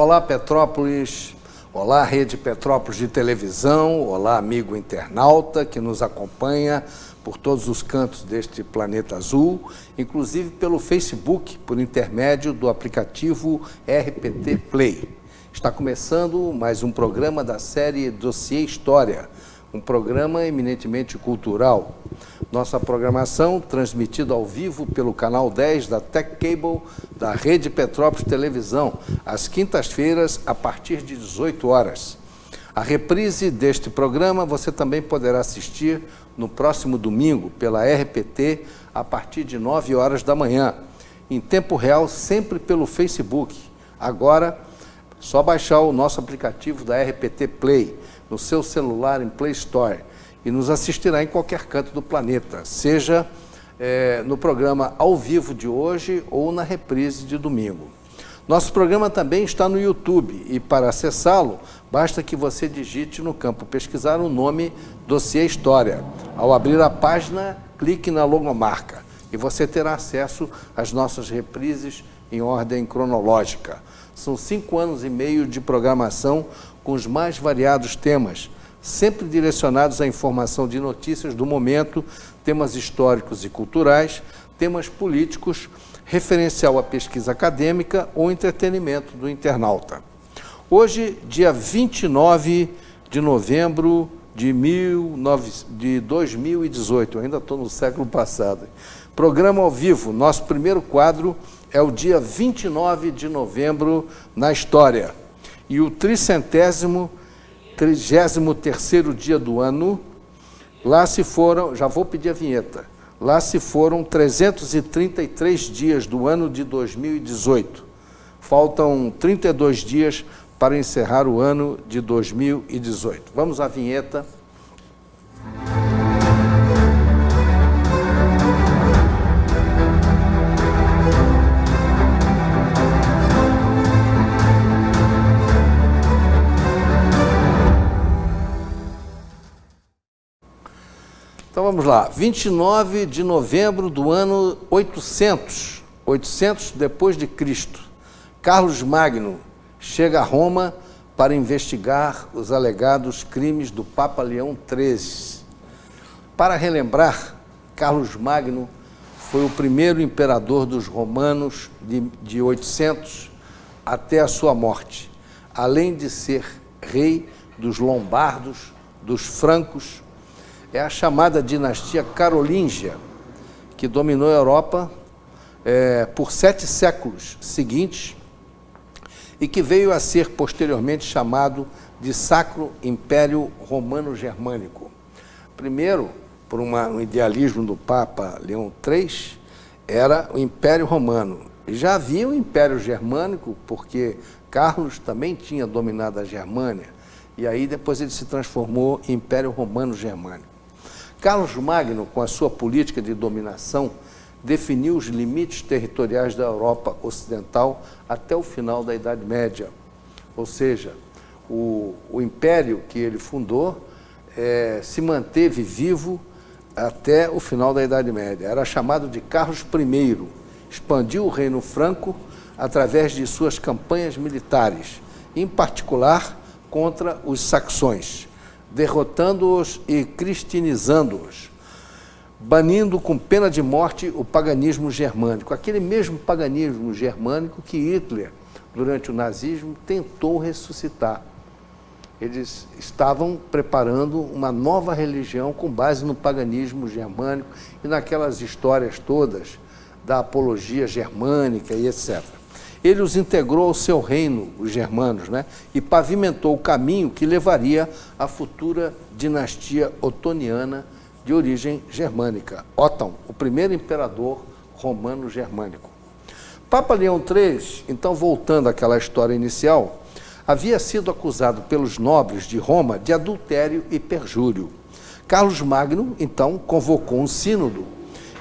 Olá, Petrópolis. Olá, Rede Petrópolis de televisão. Olá, amigo internauta que nos acompanha por todos os cantos deste planeta azul, inclusive pelo Facebook, por intermédio do aplicativo RPT Play. Está começando mais um programa da série Dossiê História, um programa eminentemente cultural. Nossa programação transmitida ao vivo pelo canal 10 da Tech Cable da Rede Petrópolis Televisão, às quintas-feiras, a partir de 18 horas. A reprise deste programa você também poderá assistir no próximo domingo pela RPT, a partir de 9 horas da manhã, em tempo real, sempre pelo Facebook. Agora, só baixar o nosso aplicativo da RPT Play no seu celular em Play Store e nos assistirá em qualquer canto do planeta, seja no programa ao vivo de hoje ou na reprise de domingo. Nosso programa também está no YouTube e para acessá-lo, basta que você digite no campo pesquisar o nome Dossiê História. Ao abrir a página, clique na logomarca e você terá acesso às nossas reprises em ordem cronológica. São 5 anos e meio de programação com os mais variados temas, sempre direcionados à informação de notícias do momento, temas históricos e culturais, temas políticos, referencial à pesquisa acadêmica ou entretenimento do internauta. Hoje, dia 29 de novembro de 2018, eu ainda estou no século passado. Programa ao vivo, nosso primeiro quadro é o dia 29 de novembro na história. E o 33º dia do ano, lá se foram, já vou pedir a vinheta, lá se foram 333 dias do ano de 2018. Faltam 32 dias para encerrar o ano de 2018. Vamos à vinheta. Então vamos lá, 29 de novembro do ano 800 depois de Cristo, Carlos Magno chega a Roma para investigar os alegados crimes do Papa Leão XIII. Para relembrar, Carlos Magno foi o primeiro imperador dos romanos de 800 até a sua morte, além de ser rei dos lombardos, dos francos. É a chamada dinastia carolíngia, que dominou a Europa por 7 séculos seguintes e que veio a ser posteriormente chamado de Sacro Império Romano-Germânico. Primeiro, por um idealismo do Papa Leão III, era o Império Romano. E já havia o Império Germânico, porque Carlos também tinha dominado a Germânia, e aí depois ele se transformou em Império Romano-Germânico. Carlos Magno, com a sua política de dominação, definiu os limites territoriais da Europa Ocidental até o final da Idade Média. Ou seja, o império que ele fundou se manteve vivo até o final da Idade Média. Era chamado de Carlos I. Expandiu o reino franco através de suas campanhas militares, em particular contra os saxões, derrotando-os e cristianizando-os, banindo com pena de morte o paganismo germânico, aquele mesmo paganismo germânico que Hitler, durante o nazismo, tentou ressuscitar. Eles estavam preparando uma nova religião com base no paganismo germânico e naquelas histórias todas da apologia germânica e etc. Ele os integrou ao seu reino, os germanos, e pavimentou o caminho que levaria à futura dinastia otoniana de origem germânica, Otão, o primeiro imperador romano-germânico. Papa Leão III, então voltando àquela história inicial, havia sido acusado pelos nobres de Roma de adultério e perjúrio. Carlos Magno, então, convocou um sínodo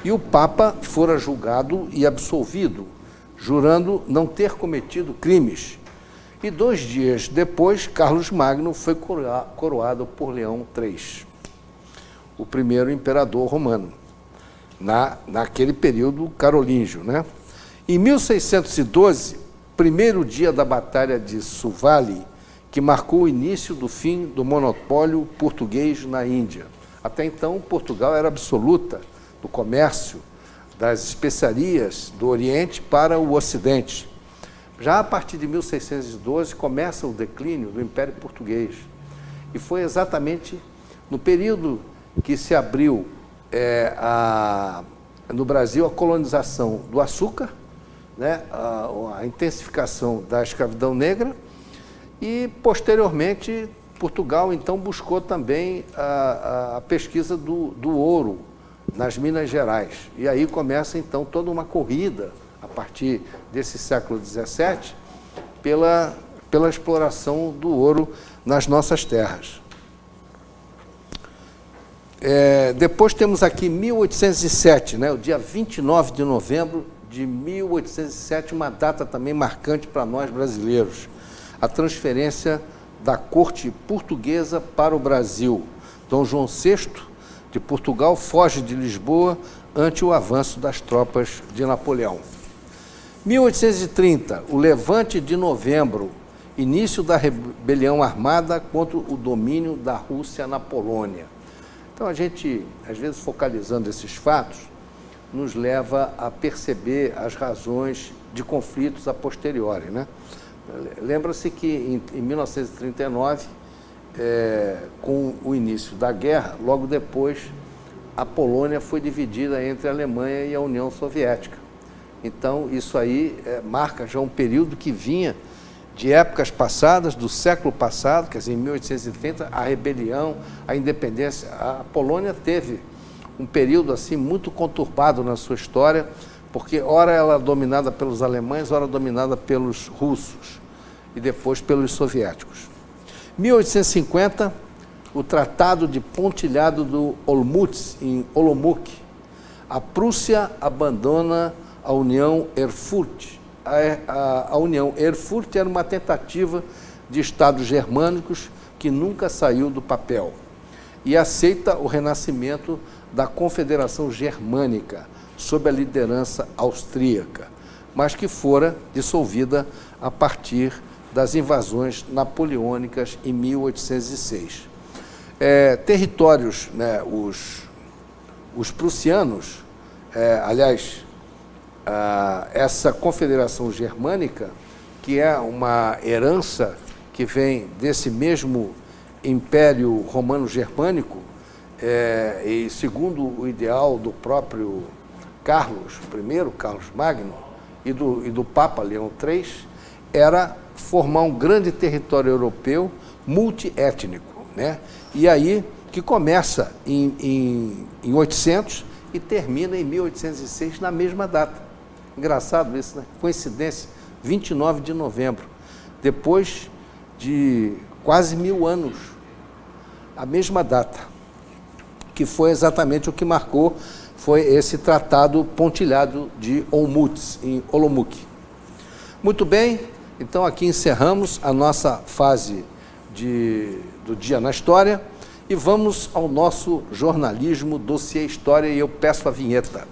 e o Papa fora julgado e absolvido, jurando não ter cometido crimes. E 2 dias depois, Carlos Magno foi coroado por Leão III, o primeiro imperador romano, naquele período carolíngio. Em 1612, primeiro dia da Batalha de Suvali, que marcou o início do fim do monopólio português na Índia. Até então, Portugal era absoluta do comércio das especiarias do Oriente para o Ocidente. Já a partir de 1612 começa o declínio do Império Português. E foi exatamente no período que se abriu no Brasil a colonização do açúcar, né, a intensificação da escravidão negra e, posteriormente, Portugal, então, buscou também a pesquisa do ouro nas Minas Gerais. E aí começa, então, toda uma corrida, a partir desse século XVII, pela exploração do ouro nas nossas terras. Depois temos aqui 1807, né, o dia 29 de novembro de 1807, uma data também marcante para nós brasileiros, a transferência da corte portuguesa para o Brasil. Dom João VI de Portugal foge de Lisboa ante o avanço das tropas de Napoleão. 1830, o Levante de Novembro, início da rebelião armada contra o domínio da Rússia na Polônia. Então, a gente, às vezes, focalizando esses fatos, nos leva a perceber as razões de conflitos a posteriori, né? Lembra-se que em 1939, com o início da guerra, logo depois, a Polônia foi dividida entre a Alemanha e a União Soviética. Então, isso aí marca já um período que vinha de épocas passadas, do século passado, quer dizer, em 1830, a rebelião, a independência. A Polônia teve um período assim muito conturbado na sua história, porque ora ela dominada pelos alemães, ora dominada pelos russos e depois pelos soviéticos. 1850, o Tratado de Pontilhado do Olmütz, em Olomouc. A Prússia abandona a União Erfurt. A União Erfurt era uma tentativa de estados germânicos que nunca saiu do papel e aceita o renascimento da Confederação Germânica, sob a liderança austríaca, mas que fora dissolvida a partir das invasões napoleônicas em 1806. Territórios, né, os prussianos, aliás, essa Confederação Germânica, que é uma herança que vem desse mesmo Império Romano-Germânico, e segundo o ideal do próprio Carlos I, Carlos Magno, e do Papa Leão III, era formar um grande território europeu multiétnico, né? E aí que começa em 800 e termina em 1806, na mesma data. Engraçado isso, né? Coincidência, 29 de novembro, depois de quase 1000 anos, a mesma data, que foi exatamente o que marcou, foi esse Tratado Pontilhado de Olmütz, em Olomouc. Muito bem, então aqui encerramos a nossa fase do Dia na História e vamos ao nosso jornalismo Dossiê História, e eu peço a vinheta.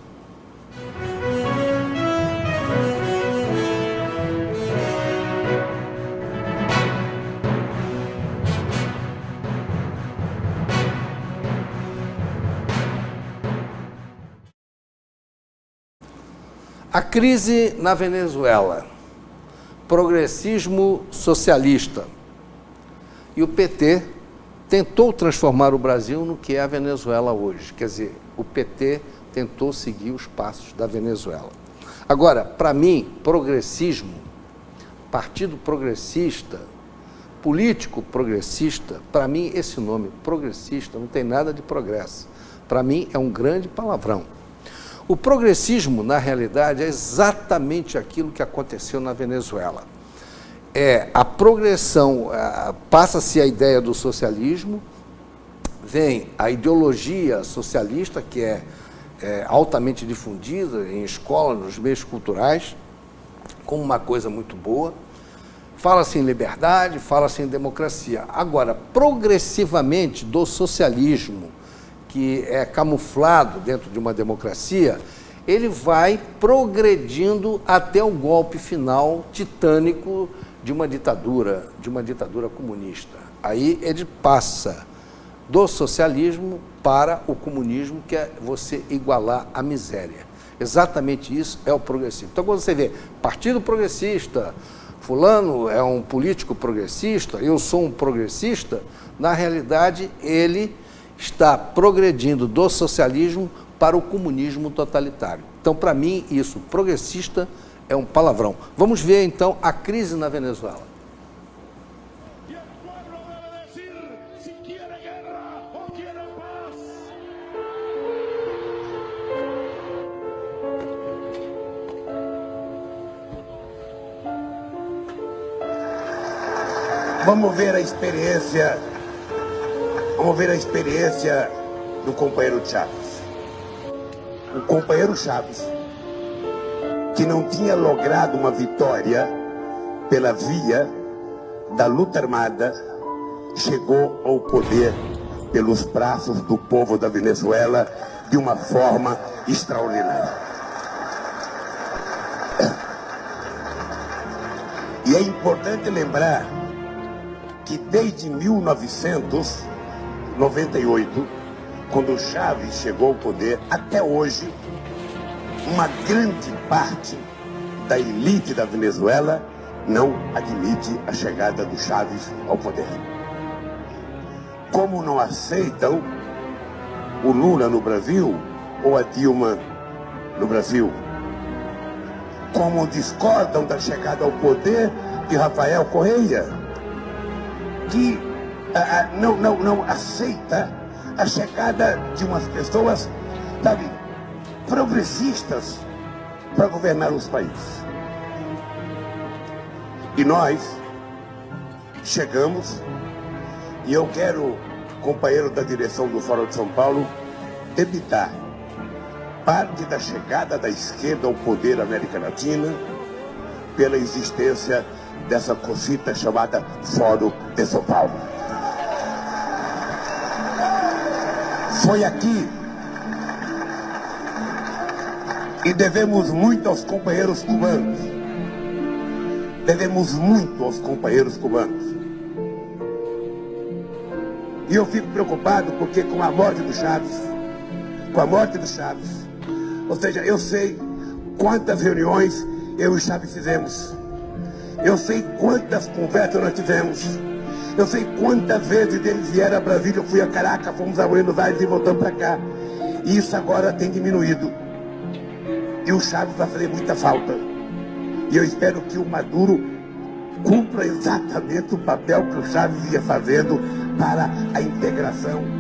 A crise na Venezuela, progressismo socialista. E o PT tentou transformar o Brasil no que é a Venezuela hoje. Quer dizer, o PT tentou seguir os passos da Venezuela. Agora, para mim, progressismo, partido progressista, político progressista, para mim esse nome, progressista, não tem nada de progresso. Para mim é um grande palavrão. O progressismo, na realidade, é exatamente aquilo que aconteceu na Venezuela. A progressão, passa-se a ideia do socialismo, vem a ideologia socialista, que é altamente difundida em escola, nos meios culturais, como uma coisa muito boa. Fala-se em liberdade, fala-se em democracia. Agora, progressivamente, do socialismo, que é camuflado dentro de uma democracia, ele vai progredindo até o golpe final titânico de uma ditadura comunista. Aí ele passa do socialismo para o comunismo, que é você igualar a miséria. Exatamente isso é o progressismo. Então, quando você vê Partido Progressista, fulano é um político progressista, eu sou um progressista, na realidade ele está progredindo do socialismo para o comunismo totalitário. Então, para mim, isso, progressista, é um palavrão. Vamos ver, então, a crise na Venezuela. Vamos ver a experiência do companheiro Chávez. O companheiro Chávez, que não tinha logrado uma vitória pela via da luta armada, chegou ao poder pelos braços do povo da Venezuela de uma forma extraordinária. E é importante lembrar que desde 1998, quando Chávez chegou ao poder, até hoje, uma grande parte da elite da Venezuela não admite a chegada do Chávez ao poder. Como não aceitam o Lula no Brasil ou a Dilma no Brasil. Como discordam da chegada ao poder de Rafael Correa, que não aceita a chegada de umas pessoas, sabe, progressistas para governar os países. E nós chegamos, e eu quero, companheiro da direção do Fórum de São Paulo, debitar parte da chegada da esquerda ao poder na América Latina pela existência dessa cosita chamada Fórum de São Paulo. Foi aqui, e devemos muito aos companheiros cubanos. Devemos muito aos companheiros cubanos. E eu fico preocupado porque com a morte do Chávez, ou seja, eu sei quantas reuniões eu e o Chávez fizemos. Eu sei quantas conversas nós tivemos. Eu sei quantas vezes eles vieram a Brasília, eu fui a Caracas, fomos a Buenos Aires e voltamos para cá. E isso agora tem diminuído. E o Chávez vai fazer muita falta. E eu espero que o Maduro cumpra exatamente o papel que o Chávez ia fazendo para a integração.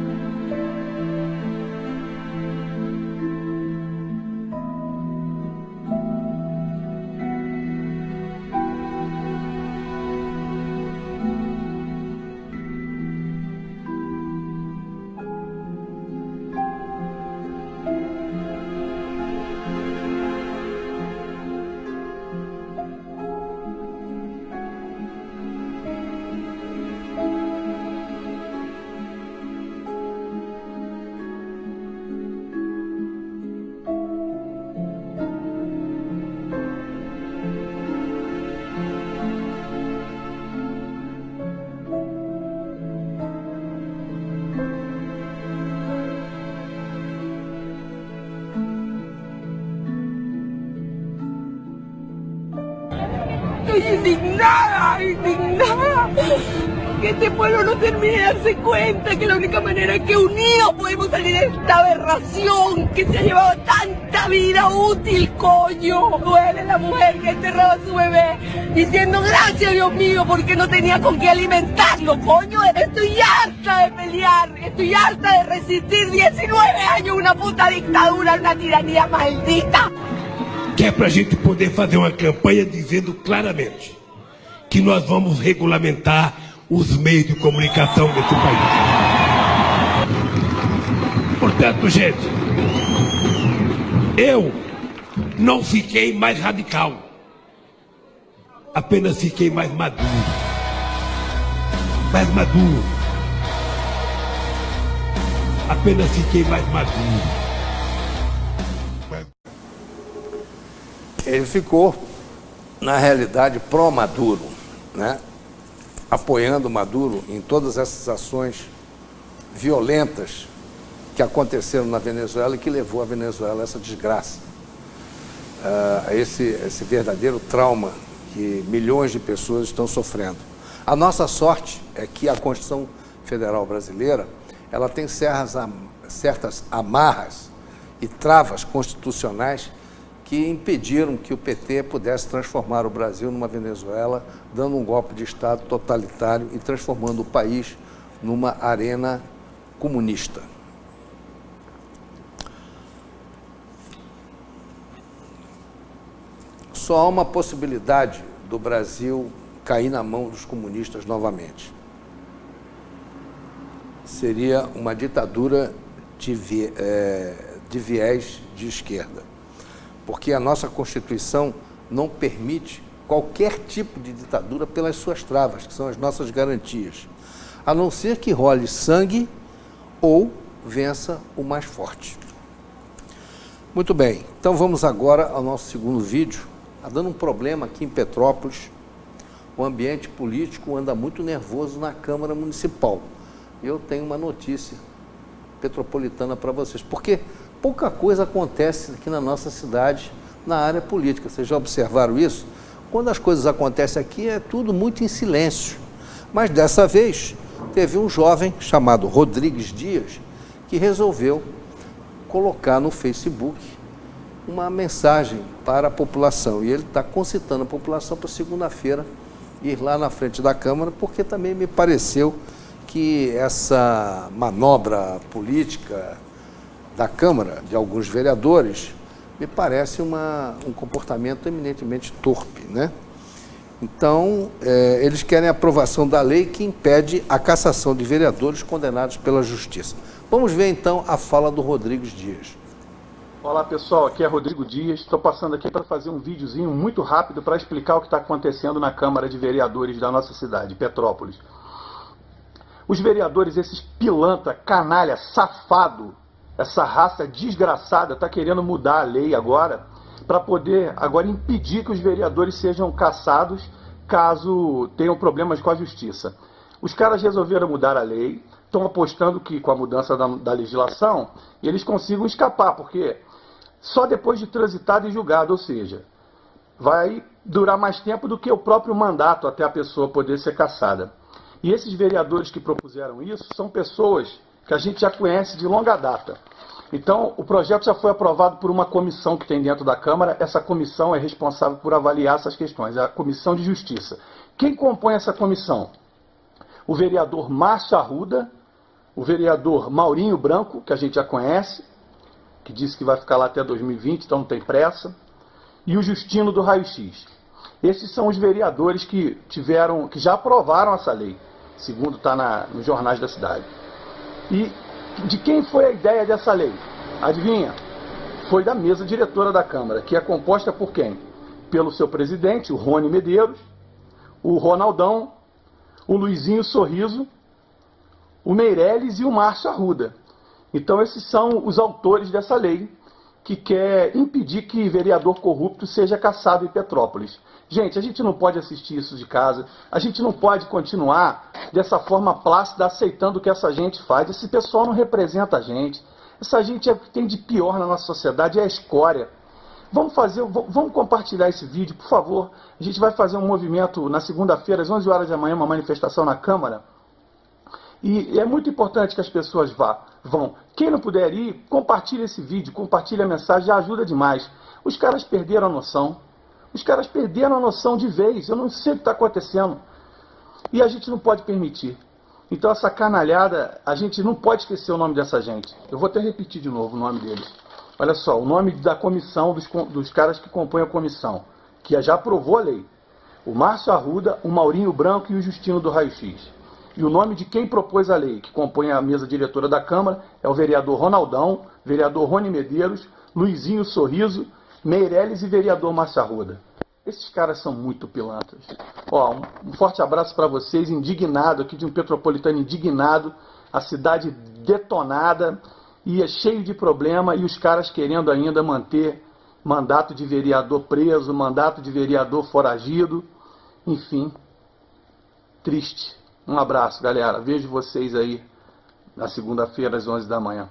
Estoy indignada, que este pueblo no termine de darse cuenta que la única manera es que unidos podemos salir de esta aberración que se ha llevado tanta vida útil, coño. Duele la mujer que enterraba a su bebé diciendo gracias, Dios mío, porque no tenía con qué alimentarlo, coño. Estoy harta de pelear, estoy harta de resistir 19 años una puta dictadura, una tiranía maldita. Que é para a gente poder fazer uma campanha dizendo claramente que nós vamos regulamentar os meios de comunicação desse país. Portanto, gente, eu não fiquei mais radical, apenas fiquei mais maduro. Apenas fiquei mais maduro. ele ficou, na realidade, pró-Maduro, né? Apoiando Maduro em todas essas ações violentas que aconteceram na Venezuela e que levou a Venezuela a essa desgraça, esse verdadeiro trauma que milhões de pessoas estão sofrendo. A nossa sorte é que a Constituição Federal Brasileira ela tem certas amarras e travas constitucionais que impediram que o PT pudesse transformar o Brasil numa Venezuela, dando um golpe de Estado totalitário e transformando o país numa arena comunista. Só há uma possibilidade do Brasil cair na mão dos comunistas novamente. Seria uma ditadura de viés de esquerda, porque a nossa Constituição não permite qualquer tipo de ditadura pelas suas travas, que são as nossas garantias, a não ser que role sangue ou vença o mais forte. Muito bem, então vamos agora ao nosso segundo vídeo. Está dando um problema aqui em Petrópolis. O ambiente político anda muito nervoso na Câmara Municipal. Eu tenho uma notícia petropolitana para vocês, porque pouca coisa acontece aqui na nossa cidade na área política. Vocês já observaram isso? Quando as coisas acontecem aqui é tudo muito em silêncio. Mas dessa vez teve um jovem chamado Rodrigues Dias que resolveu colocar no Facebook uma mensagem para a população. E ele está concitando a população para segunda-feira ir lá na frente da Câmara, porque também me pareceu que essa manobra política da Câmara, de alguns vereadores, me parece um comportamento eminentemente torpe, né? Então, eles querem a aprovação da lei que impede a cassação de vereadores condenados pela Justiça. Vamos ver, então, a fala do Rodrigues Dias. Olá pessoal, aqui é Rodrigo Dias, estou passando aqui para fazer um videozinho muito rápido para explicar o que está acontecendo na Câmara de Vereadores da nossa cidade, Petrópolis. Os vereadores, esses pilantra, canalha, safado, essa raça desgraçada está querendo mudar a lei agora para poder agora impedir que os vereadores sejam cassados caso tenham problemas com a justiça. Os caras resolveram mudar a lei, estão apostando que com a mudança da legislação eles consigam escapar, porque só depois de transitado e julgado, ou seja, vai durar mais tempo do que o próprio mandato até a pessoa poder ser cassada. E esses vereadores que propuseram isso são pessoas que a gente já conhece de longa data. Então, o projeto já foi aprovado por uma comissão que tem dentro da Câmara. Essa comissão é responsável por avaliar essas questões, é a Comissão de Justiça. Quem compõe essa comissão? O vereador Márcio Arruda, o vereador Maurinho Branco, que a gente já conhece, que disse que vai ficar lá até 2020, então não tem pressa, e o Justino do Raio X. Esses são os vereadores que já aprovaram essa lei, segundo está nos jornais da cidade. E de quem foi a ideia dessa lei? Adivinha? Foi da mesa diretora da Câmara, que é composta por quem? Pelo seu presidente, o Rony Medeiros, o Ronaldão, o Luizinho Sorriso, o Meirelles e o Márcio Arruda. Então esses são os autores dessa lei que quer impedir que vereador corrupto seja cassado em Petrópolis. Gente, a gente não pode assistir isso de casa, a gente não pode continuar dessa forma plácida aceitando o que essa gente faz. Esse pessoal não representa a gente. Essa gente é o que tem de pior na nossa sociedade, é a escória. Vamos compartilhar esse vídeo, por favor. A gente vai fazer um movimento na segunda-feira, às 11 horas da manhã, uma manifestação na Câmara. E é muito importante que as pessoas vão. Quem não puder ir, compartilhe esse vídeo, compartilhe a mensagem, já ajuda demais. Os caras perderam a noção. Os caras perderam a noção de vez. Eu não sei o que está acontecendo. E a gente não pode permitir. Então essa canalhada, a gente não pode esquecer o nome dessa gente. Eu vou até repetir de novo o nome deles. Olha só, o nome da comissão, dos caras que compõem a comissão, que já aprovou a lei. O Márcio Arruda, o Maurinho Branco e o Justino do Raio X. E o nome de quem propôs a lei, que compõe a mesa diretora da Câmara, é o vereador Ronaldão, vereador Rony Medeiros, Luizinho Sorriso, Meirelles e vereador Márcio Arruda. Esses caras são muito pilantras. Ó, um forte abraço para vocês, indignado aqui de um petropolitano indignado, a cidade detonada e é cheio de problema e os caras querendo ainda manter mandato de vereador preso, mandato de vereador foragido, enfim, triste. Um abraço, galera. Vejo vocês aí na segunda-feira às 11 da manhã.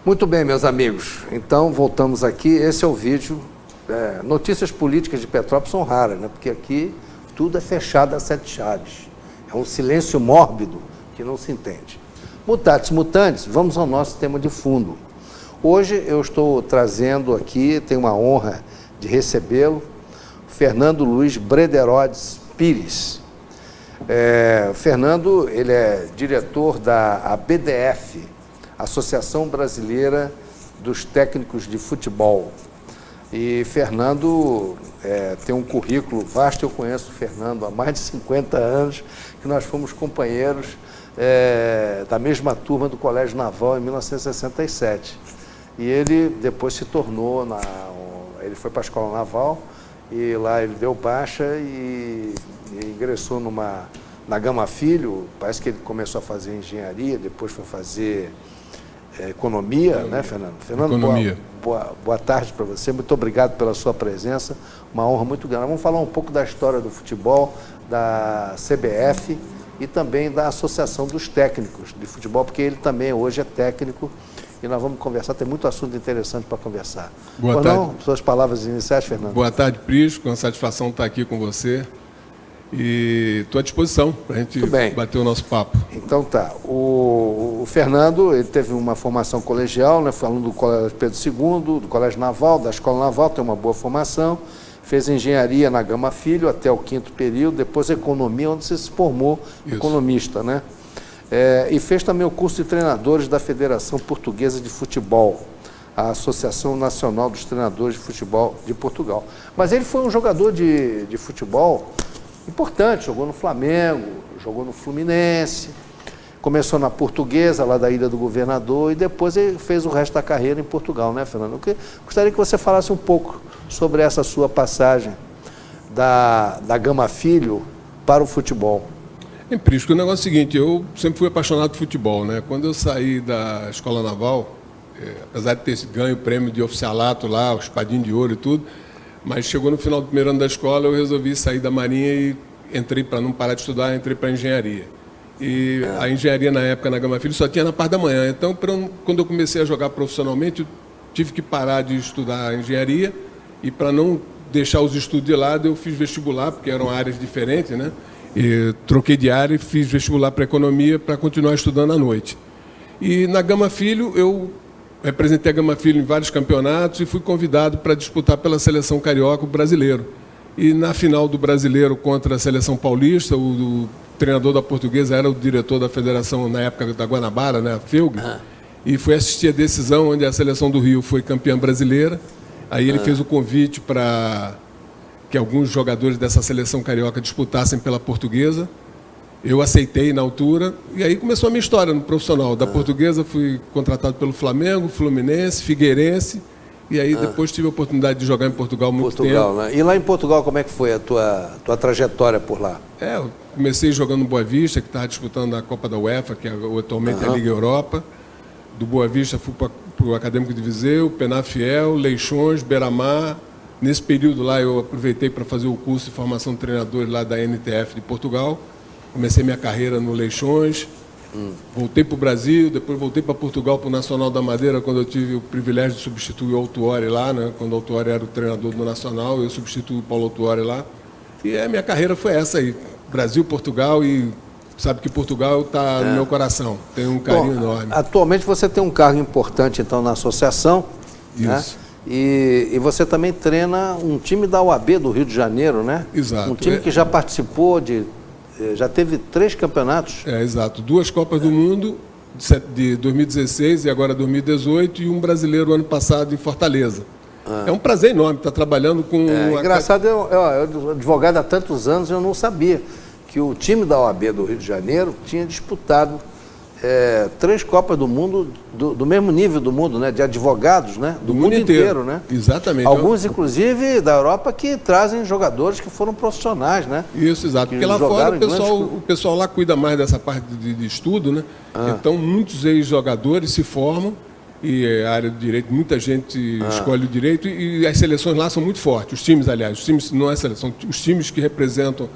Muito bem, meus amigos. Então, voltamos aqui. Esse é o vídeo. Notícias políticas de Petrópolis são raras, né? Porque aqui tudo é fechado a 7 chaves. É um silêncio mórbido que não se entende. Mutatis mutandis, vamos ao nosso tema de fundo. Hoje eu estou trazendo aqui, tenho uma honra de recebê-lo, Fernando Luiz Brederodes Pires. Fernando, ele é diretor da ABDF, Associação Brasileira dos Técnicos de Futebol. E Fernando tem um currículo vasto. Eu conheço o Fernando há mais de 50 anos, que nós fomos companheiros da mesma turma do Colégio Naval em 1967. E ele depois se tornou, ele foi para a Escola Naval, e lá ele deu baixa e ingressou na Gama Filho. Parece que ele começou a fazer engenharia, depois foi fazer economia, né, Fernando? Fernando, economia. Boa tarde para você, muito obrigado pela sua presença, uma honra muito grande. Vamos falar um pouco da história do futebol, da CBF e também da Associação dos Técnicos de Futebol, porque ele também hoje é técnico e nós vamos conversar, tem muito assunto interessante para conversar. Boa tarde. Não, suas palavras iniciais, Fernando. Boa tarde, Prisco, com satisfação estar aqui com você e estou à disposição para a gente bater o nosso papo. Então tá, o Fernando, ele teve uma formação colegial, né, falando do Colégio Pedro II, do Colégio Naval, da Escola Naval, tem uma boa formação, fez engenharia na Gama Filho até o 5º período, depois economia, onde você se formou economista, né? E fez também o curso de treinadores da Federação Portuguesa de Futebol, a Associação Nacional dos Treinadores de Futebol de Portugal. Mas ele foi um jogador de futebol importante, jogou no Flamengo, jogou no Fluminense, começou na Portuguesa, lá da Ilha do Governador, e depois ele fez o resto da carreira em Portugal, né, Fernando? Eu gostaria que você falasse um pouco sobre essa sua passagem da Gama Filho para o futebol. Prisco, o negócio é o seguinte, eu sempre fui apaixonado por futebol, né? Quando eu saí da Escola Naval, apesar de ter ganho o prêmio de oficialato lá, o espadinho de ouro e tudo, mas chegou no final do primeiro ano da escola, eu resolvi sair da Marinha e entrei, para não parar de estudar, entrei para a engenharia. E a engenharia na época na Gama Filho só tinha na parte da manhã, então quando eu comecei a jogar profissionalmente, eu tive que parar de estudar engenharia e para não deixar os estudos de lado, eu fiz vestibular, porque eram áreas diferentes, né? E troquei de área e fiz vestibular para economia para continuar estudando à noite. E na Gama Filho, eu representei a Gama Filho em vários campeonatos e fui convidado para disputar pela seleção carioca o brasileiro. E na final do brasileiro contra a seleção paulista, o treinador da Portuguesa era o diretor da federação na época da Guanabara, né, a FEUG, e foi assistir a decisão onde a seleção do Rio foi campeã brasileira. Aí ele fez o convite para que alguns jogadores dessa seleção carioca disputassem pela Portuguesa. Eu aceitei na altura, e aí começou a minha história no profissional. Da Portuguesa fui contratado pelo Flamengo, Fluminense, Figueirense, e aí depois tive a oportunidade de jogar em Portugal muito tempo. Né? E lá em Portugal, como é que foi a tua trajetória por lá? Eu comecei jogando no Boa Vista, que estava disputando a Copa da UEFA, que atualmente é a Liga Europa. Do Boa Vista fui para o Acadêmico de Viseu, Penafiel, Leixões, Beira-Mar. Nesse período lá eu aproveitei para fazer o curso de formação de treinadores lá da NTF de Portugal. Comecei minha carreira no Leixões, voltei para o Brasil, depois voltei para Portugal, para o Nacional da Madeira, quando eu tive o privilégio de substituir o Autuori lá, né? Quando o Autuori era o treinador do Nacional, eu substituí o Paulo Autuori lá. E a minha carreira foi essa aí, Brasil, Portugal, e sabe que Portugal está no meu coração, tem um carinho enorme. Atualmente você tem um cargo importante então na associação, isso. Né? E você também treina um time da UAB do Rio de Janeiro, né? Exato. Um time que já participou já teve 3 campeonatos. Exato. 2 Copas do Mundo, de 2016 e agora 2018, e um brasileiro ano passado em Fortaleza. É um prazer enorme estar trabalhando com... Engraçado, eu advogado há tantos anos, eu não sabia que o time da OAB do Rio de Janeiro tinha disputado 3 Copas do Mundo, do mesmo nível do mundo, né? De advogados, né? Do mundo inteiro, né? Exatamente. Alguns, inclusive, da Europa, que trazem jogadores que foram profissionais, né? Isso, exato. Porque lá fora o pessoal lá cuida mais dessa parte de estudo, né? Então, muitos ex-jogadores se formam e a área do direito, muita gente escolhe o direito, e as seleções lá são muito fortes. Os times, aliás, os times não é seleção, os times que representam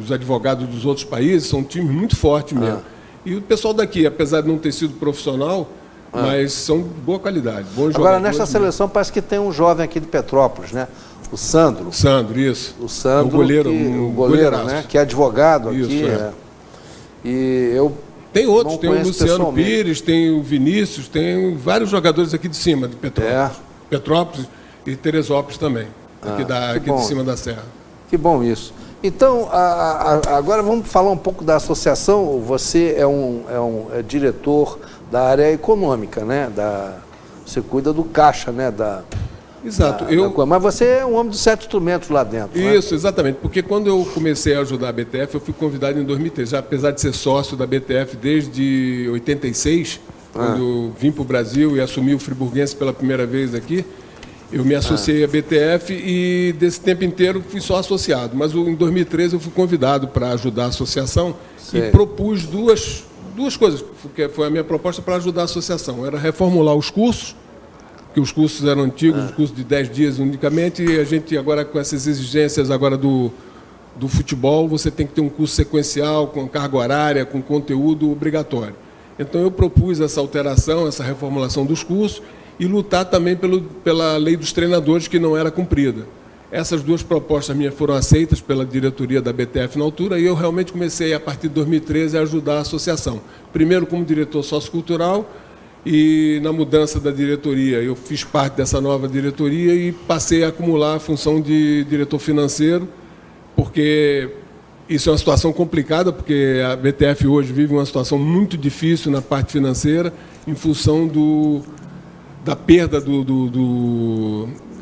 os advogados dos outros países são times muito fortes mesmo. E o pessoal daqui, apesar de não ter sido profissional, mas são de boa qualidade, bons jogadores. Agora, nesta seleção, parece que tem um jovem aqui de Petrópolis, né? O Sandro. Sandro, isso. O Sandro, o goleiro, o goleiro, né? Que é advogado isso, aqui. E eu tem outros, não tem o conheço Luciano Pires, tem o Vinícius, tem vários jogadores aqui de cima, de Petrópolis. Petrópolis e Teresópolis também, aqui de cima da serra. Que bom isso. Então, agora vamos falar um pouco da associação. Você é diretor da área econômica, né? Você cuida do caixa, né? Exato. Mas você é um homem de 7 instrumentos lá dentro. Isso, né? Exatamente. Porque quando eu comecei a ajudar a BTF, eu fui convidado em 2003. Já, apesar de ser sócio da BTF desde 86, quando eu vim para o Brasil e assumi o Friburguense pela primeira vez aqui, eu me associei à BTF e desse tempo inteiro fui só associado. Mas em 2013 eu fui convidado para ajudar a associação e propus duas coisas, que foi a minha proposta para ajudar a associação. Era reformular os cursos, que os cursos eram antigos, os cursos de 10 dias unicamente, e a gente agora com essas exigências agora do futebol, você tem que ter um curso sequencial, com carga horária, com conteúdo obrigatório. Então eu propus essa alteração, essa reformulação dos cursos e lutar também pela lei dos treinadores, que não era cumprida. Essas duas propostas minhas foram aceitas pela diretoria da BTF na altura, e eu realmente comecei, a partir de 2013, a ajudar a associação. Primeiro como diretor sociocultural, e na mudança da diretoria, eu fiz parte dessa nova diretoria e passei a acumular a função de diretor financeiro, porque isso é uma situação complicada, porque a BTF hoje vive uma situação muito difícil na parte financeira, em função da perda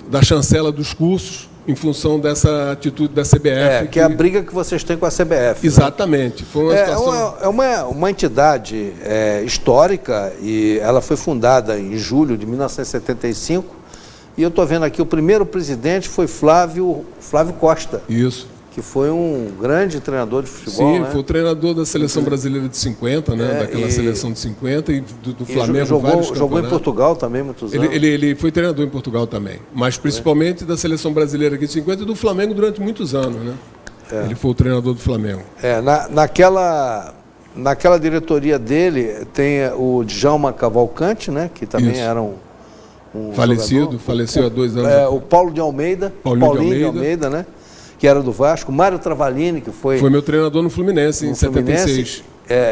da chancela dos cursos, em função dessa atitude da CBF. Que é a briga que vocês têm com a CBF. Exatamente. Né? Foi uma situação... uma entidade histórica, e ela foi fundada em julho de 1975, e eu estou vendo aqui, o primeiro presidente foi Flávio Costa. Isso. Que foi um grande treinador de futebol. Sim, né? Foi o treinador da seleção brasileira de 50, né? Daquela seleção de 50 e do Flamengo. Jogou em Portugal também muitos anos. Ele foi treinador em Portugal também, mas principalmente da seleção brasileira aqui de 50 e do Flamengo durante muitos anos, né? Ele foi o treinador do Flamengo. Naquela diretoria dele tem o Djalma Cavalcante, né? Que também era um falecido, faleceu há 2 anos. O Paulo de Almeida, Paulinho de Almeida, né? Que era do Vasco, Mário Travalini, que foi meu treinador no Fluminense, em 76.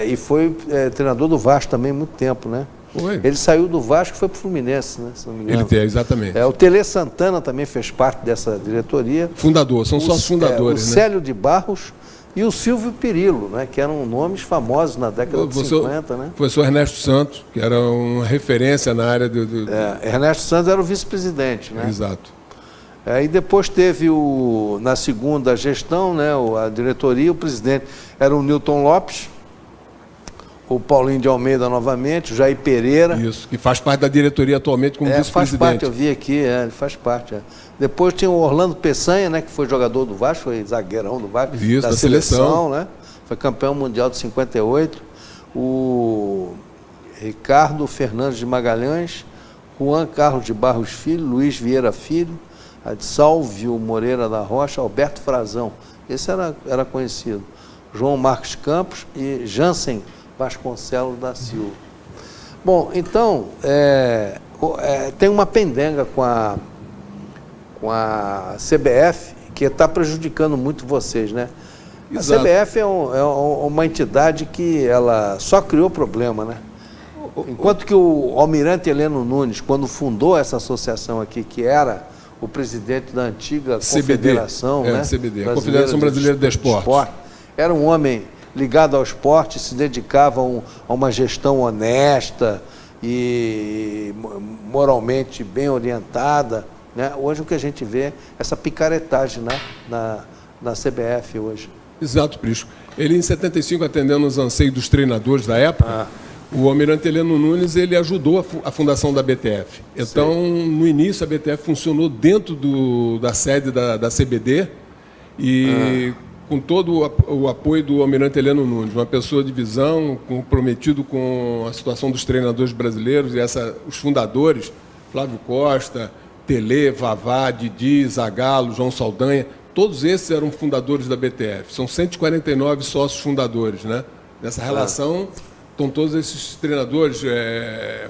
E foi treinador do Vasco também há muito tempo, né? Foi. Ele saiu do Vasco e foi para o Fluminense, né? Se não me engano. Exatamente. O Tele Santana também fez parte dessa diretoria. Fundador, são só os fundadores, o Célio de Barros e o Silvio Pirillo, né? Que eram nomes famosos na década de 50, né? O professor Ernesto Santos, que era uma referência na área Ernesto Santos era o vice-presidente, né? Exato. E depois teve na segunda gestão, né, a diretoria, o presidente era o Newton Lopes, o Paulinho de Almeida novamente, o Jair Pereira. Isso, que faz parte da diretoria atualmente como vice-presidente. Faz parte, eu vi aqui, ele faz parte. Depois tinha o Orlando Peçanha, né, que foi jogador do Vasco, foi zagueirão do Vasco, da seleção, né? Foi campeão mundial de 58. O Ricardo Fernandes de Magalhães, Juan Carlos de Barros Filho, Luiz Vieira Filho, Salvio Moreira da Rocha, Alberto Frazão, esse era conhecido, João Marcos Campos e Jansen Vasconcelos da Silva. Bom, então, tem uma pendenga com a CBF que está prejudicando muito vocês, né? Exato. A CBF é uma entidade que ela só criou problema, né? Enquanto que o almirante Heleno Nunes, quando fundou essa associação aqui, que era o presidente da antiga confederação, né? CBD, a Confederação Brasileira de Esporte. Era um homem ligado ao esporte, se dedicava a uma gestão honesta e moralmente bem orientada, né? Hoje o que a gente vê é essa picaretagem, né? na CBF hoje. Exato, Prisco. Ele, em 75, atendendo os anseios dos treinadores da época, o almirante Heleno Nunes, ele ajudou a fundação da BTF. Então, no início, a BTF funcionou dentro da sede da CBD e com todo o apoio do almirante Heleno Nunes, uma pessoa de visão, comprometido com a situação dos treinadores brasileiros, e os fundadores, Flávio Costa, Tele, Vavá, Didi, Zagallo, João Saldanha, todos esses eram fundadores da BTF. São 149 sócios fundadores, né? Nessa relação estão todos esses treinadores,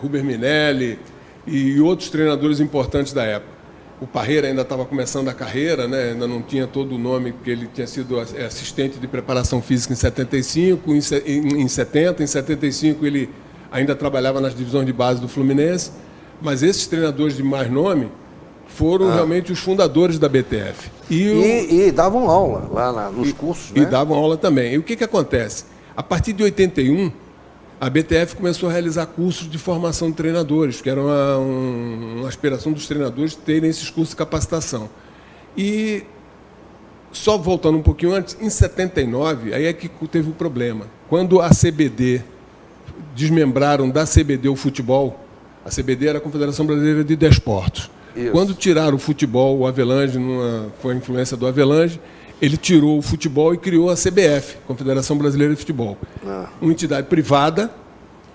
Rubens Minelli e outros treinadores importantes da época. O Parreira ainda estava começando a carreira, né? Ainda não tinha todo o nome, porque ele tinha sido assistente de preparação física em 75, em 70. Em 75 ele ainda trabalhava nas divisões de base do Fluminense. Mas esses treinadores de mais nome foram realmente os fundadores da BTF. E davam aula lá nos cursos, né? E davam aula também. E o que acontece? A partir de 81, a BTF começou a realizar cursos de formação de treinadores, que era uma aspiração dos treinadores terem esses cursos de capacitação. E, só voltando um pouquinho antes, em 79, aí é que teve o problema. Quando a CBD, desmembraram da CBD o futebol, a CBD era a Confederação Brasileira de Desportos. Isso. Quando tiraram o futebol, o Avelange, foi a influência do Avelange, ele tirou o futebol e criou a CBF, Confederação Brasileira de Futebol. Uma entidade privada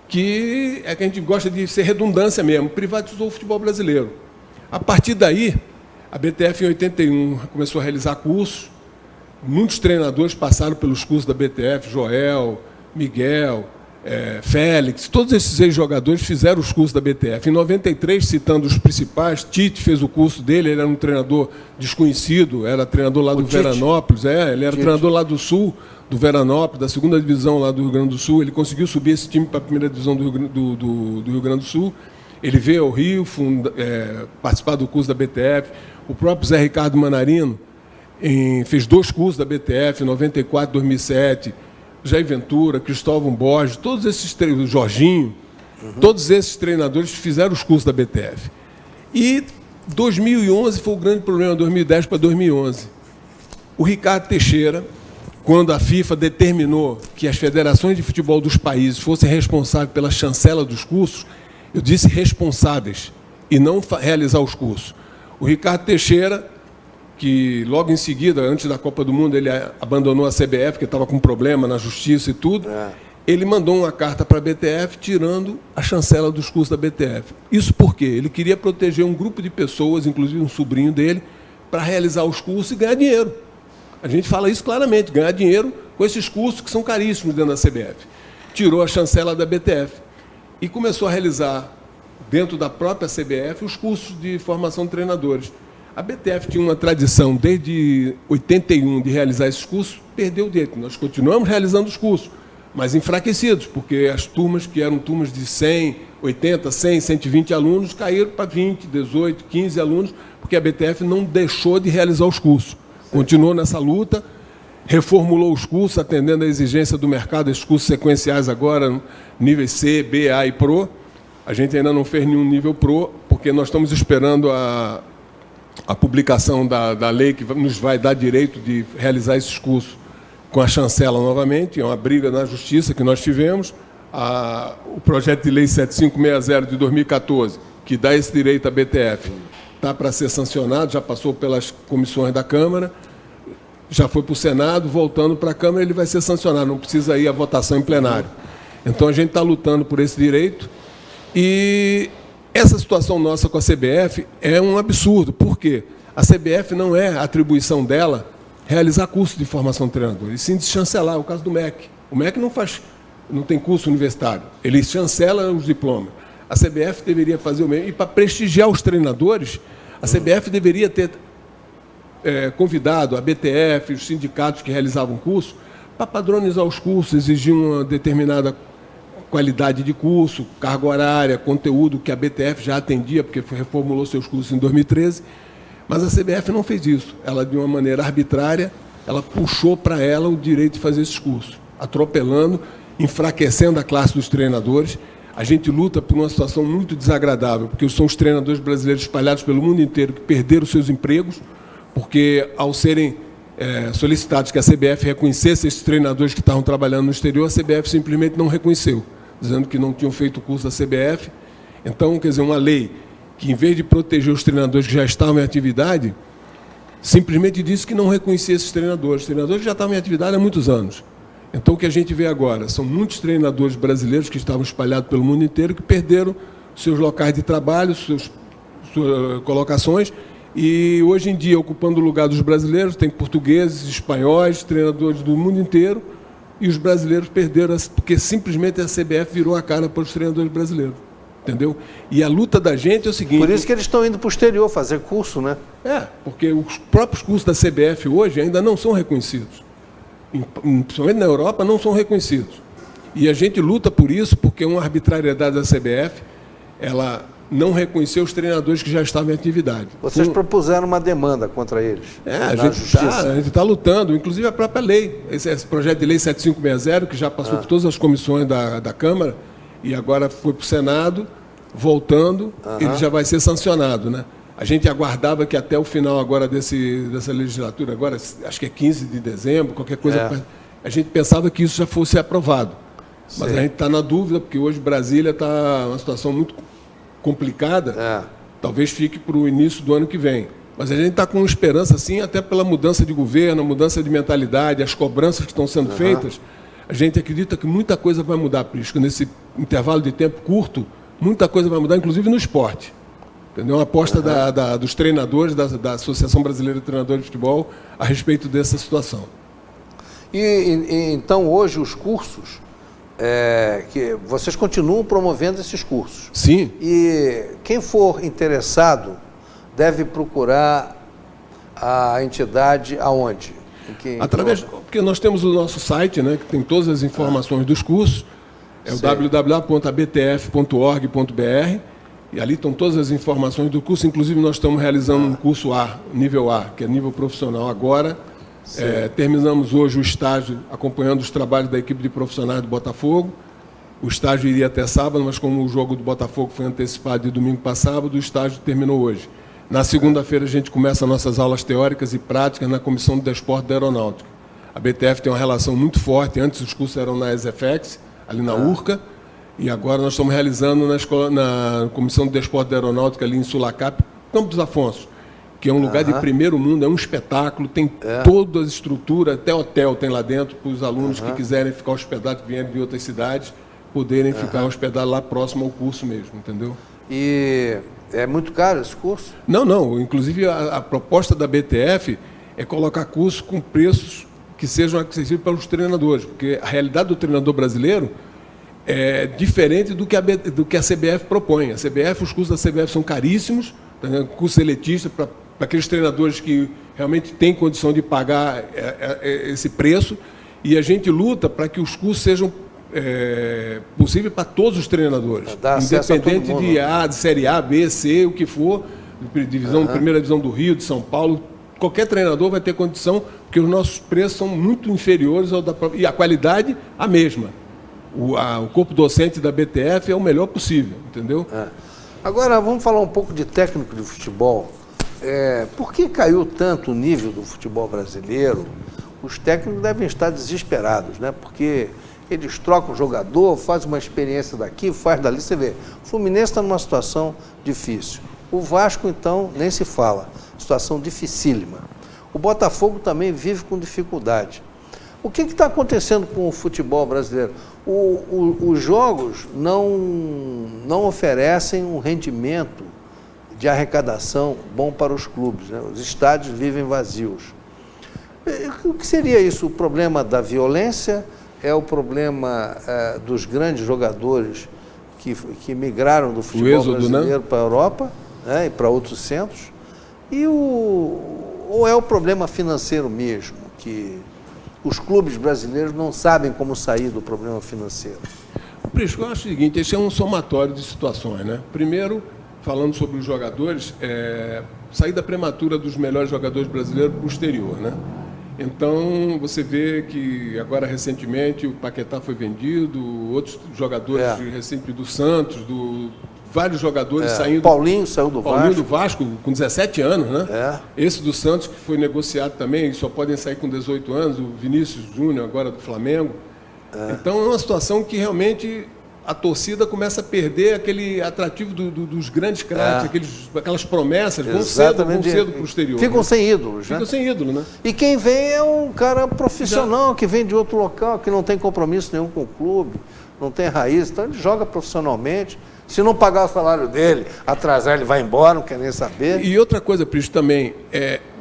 que a gente gosta de ser redundância mesmo, privatizou o futebol brasileiro. A partir daí, a BTF em 81 começou a realizar cursos, muitos treinadores passaram pelos cursos da BTF, Joel, Miguel, Félix, todos esses ex-jogadores fizeram os cursos da BTF. Em 93, citando os principais, Tite fez o curso dele, ele era um treinador desconhecido, era treinador lá do Veranópolis, ele era treinador lá do Sul, do Veranópolis, da segunda divisão lá do Rio Grande do Sul. Ele conseguiu subir esse time para a primeira divisão do Rio Grande do Sul. Ele veio ao Rio participar do curso da BTF. O próprio Zé Ricardo Manarino fez 2 cursos da BTF, em 94 e 2007. Jair Ventura, Cristóvão Borges, todos esses treinadores, Jorginho, todos esses treinadores fizeram os cursos da BTF. E 2011 foi o grande problema, 2010 para 2011. O Ricardo Teixeira, quando a FIFA determinou que as federações de futebol dos países fossem responsáveis pela chancela dos cursos, eu disse responsáveis, e não realizar os cursos. O Ricardo Teixeira, que logo em seguida, antes da Copa do Mundo, ele abandonou a CBF, porque estava com problema na justiça e tudo, ele mandou uma carta para a BTF tirando a chancela dos cursos da BTF. Isso porque ele queria proteger um grupo de pessoas, inclusive um sobrinho dele, para realizar os cursos e ganhar dinheiro. A gente fala isso claramente, ganhar dinheiro com esses cursos que são caríssimos dentro da CBF. Tirou a chancela da BTF e começou a realizar, dentro da própria CBF, os cursos de formação de treinadores. A BTF tinha uma tradição, desde 81, de realizar esses cursos, perdeu o direito. Nós continuamos realizando os cursos, mas enfraquecidos, porque as turmas, que eram turmas de 100, 80, 100, 120 alunos, caíram para 20, 18, 15 alunos, porque a BTF não deixou de realizar os cursos. Continuou nessa luta, reformulou os cursos, atendendo à exigência do mercado, esses cursos sequenciais agora, níveis C, B, A e Pro. A gente ainda não fez nenhum nível Pro, porque nós estamos esperando a publicação da lei que nos vai dar direito de realizar esses cursos com a chancela novamente. É uma briga na Justiça que nós tivemos. O projeto de lei 7560 de 2014, que dá esse direito à BTF, está para ser sancionado, já passou pelas comissões da Câmara, já foi para o Senado, voltando para a Câmara, ele vai ser sancionado, não precisa ir à votação em plenário. Então, a gente está lutando por esse direito. E essa situação nossa com a CBF é um absurdo. Por quê? A CBF não é a atribuição dela realizar curso de formação de treinador, e sim de chancelar. É o caso do MEC. O MEC não tem curso universitário, ele chancela os diplomas. A CBF deveria fazer o mesmo. E para prestigiar os treinadores, a CBF deveria ter convidado a BTF, os sindicatos que realizavam curso, para padronizar os cursos, exigir uma determinada qualidade de curso, carga horária, conteúdo que a BTF já atendia, porque reformulou seus cursos em 2013. Mas a CBF não fez isso. Ela, de uma maneira arbitrária, ela puxou para ela o direito de fazer esses cursos, atropelando, enfraquecendo a classe dos treinadores. A gente luta por uma situação muito desagradável, porque são os treinadores brasileiros espalhados pelo mundo inteiro que perderam seus empregos, porque, ao serem solicitados que a CBF reconhecesse esses treinadores que estavam trabalhando no exterior, a CBF simplesmente não reconheceu, dizendo que não tinham feito o curso da CBF. Então, quer dizer, uma lei que, em vez de proteger os treinadores que já estavam em atividade, simplesmente disse que não reconhecia esses treinadores. Os treinadores já estavam em atividade há muitos anos. Então, o que a gente vê agora são muitos treinadores brasileiros que estavam espalhados pelo mundo inteiro que perderam seus locais de trabalho, suas colocações, e hoje em dia, ocupando o lugar dos brasileiros, tem portugueses, espanhóis, treinadores do mundo inteiro, e os brasileiros perderam, porque simplesmente a CBF virou a cara para os treinadores brasileiros. Entendeu? E a luta da gente é o seguinte... Por isso que eles estão indo para o exterior fazer curso, né? Porque os próprios cursos da CBF hoje ainda não são reconhecidos. Principalmente na Europa, não são reconhecidos. E a gente luta por isso, porque uma arbitrariedade da CBF, ela não reconheceu os treinadores que já estavam em atividade. Vocês propuseram uma demanda contra eles? A gente está lutando, inclusive a própria lei, esse projeto de lei 7560, que já passou por todas as comissões da Câmara, e agora foi para o Senado, voltando, ele já vai ser sancionado, né? A gente aguardava que até o final agora dessa legislatura, agora acho que é 15 de dezembro, qualquer coisa, a gente pensava que isso já fosse aprovado. Mas a gente está na dúvida, porque hoje Brasília está numa situação muito complicada, talvez fique para o início do ano que vem. Mas a gente está com esperança, sim, até pela mudança de governo, mudança de mentalidade, as cobranças que estão sendo feitas, a gente acredita que muita coisa vai mudar, Prisco, nesse intervalo de tempo curto, muita coisa vai mudar, inclusive no esporte. Entendeu? Uma aposta dos treinadores, da Associação Brasileira de Treinadores de Futebol, a respeito dessa situação. Então, hoje, os cursos, que vocês continuam promovendo esses cursos? Sim. E quem for interessado deve procurar a entidade aonde? Porque nós temos o nosso site, né, que tem todas as informações dos cursos, é o www.abtf.org.br, e ali estão todas as informações do curso. Inclusive, nós estamos realizando um curso A, nível A, que é nível profissional agora. Terminamos hoje o estágio acompanhando os trabalhos da equipe de profissionais do Botafogo. O estágio iria até sábado, mas como o jogo do Botafogo foi antecipado de domingo para sábado, o estágio terminou hoje. Na segunda-feira, a gente começa nossas aulas teóricas e práticas na Comissão de Desporto da Aeronáutica. A BTF tem uma relação muito forte. Antes, os cursos eram na ESEFEX, ali na URCA, e agora nós estamos realizando na Comissão de Desporto da Aeronáutica, ali em Sulacap, Campos Afonso, que é um lugar de primeiro mundo, é um espetáculo, tem toda a estrutura, até hotel tem lá dentro, para os alunos que quiserem ficar hospedados, que vierem de outras cidades, poderem ficar hospedados lá próximo ao curso mesmo, entendeu? E é muito caro esse curso? Não. Inclusive, a proposta da BTF é colocar curso com preços que sejam acessíveis para os treinadores, porque a realidade do treinador brasileiro é diferente do que a CBF propõe. Os cursos da CBF são caríssimos, curso elitista para aqueles treinadores que realmente têm condição de pagar esse preço, e a gente luta para que os cursos sejam possíveis para todos os treinadores, independente de Série A, B, C, o que for, primeira divisão do Rio, de São Paulo, qualquer treinador vai ter condição, porque os nossos preços são muito inferiores e a qualidade a mesma. O corpo docente da BTF é o melhor possível, entendeu? Agora, vamos falar um pouco de técnico de futebol. Por que caiu tanto o nível do futebol brasileiro? Os técnicos devem estar desesperados, né? Porque eles trocam o jogador, fazem uma experiência daqui, faz dali, você vê. O Fluminense está numa situação difícil. O Vasco, então, nem se fala. Situação dificílima. O Botafogo também vive com dificuldade. O que está acontecendo com o futebol brasileiro? Os jogos não oferecem um rendimento de arrecadação bom para os clubes, né? Os estádios vivem vazios. O que seria isso? O problema da violência? É o problema dos grandes jogadores que migraram do futebol brasileiro para a Europa, né, e para outros centros? Ou é o problema financeiro mesmo, que os clubes brasileiros não sabem como sair do problema financeiro? Prisco, eu acho o seguinte, esse é um somatório de situações, né? Primeiro, falando sobre os jogadores, saída prematura dos melhores jogadores brasileiros para o exterior, né? Então, você vê que agora, recentemente, o Paquetá foi vendido, outros jogadores recentes do Santos, vários jogadores saindo... Paulinho saiu do Vasco. Paulinho do Vasco, com 17 anos, né? Esse do Santos, que foi negociado também, só podem sair com 18 anos, o Vinícius Júnior, agora do Flamengo. Então, é uma situação que realmente a torcida começa a perder aquele atrativo dos grandes craques, aquelas promessas, vão cedo para o exterior. Ficam sem ídolos, né? Ficam sem ídolo, né? E quem vem é um cara profissional, que vem de outro local, que não tem compromisso nenhum com o clube, não tem raiz, então ele joga profissionalmente. Se não pagar o salário dele, atrasar, ele vai embora, não quer nem saber. E outra coisa, Prício, também,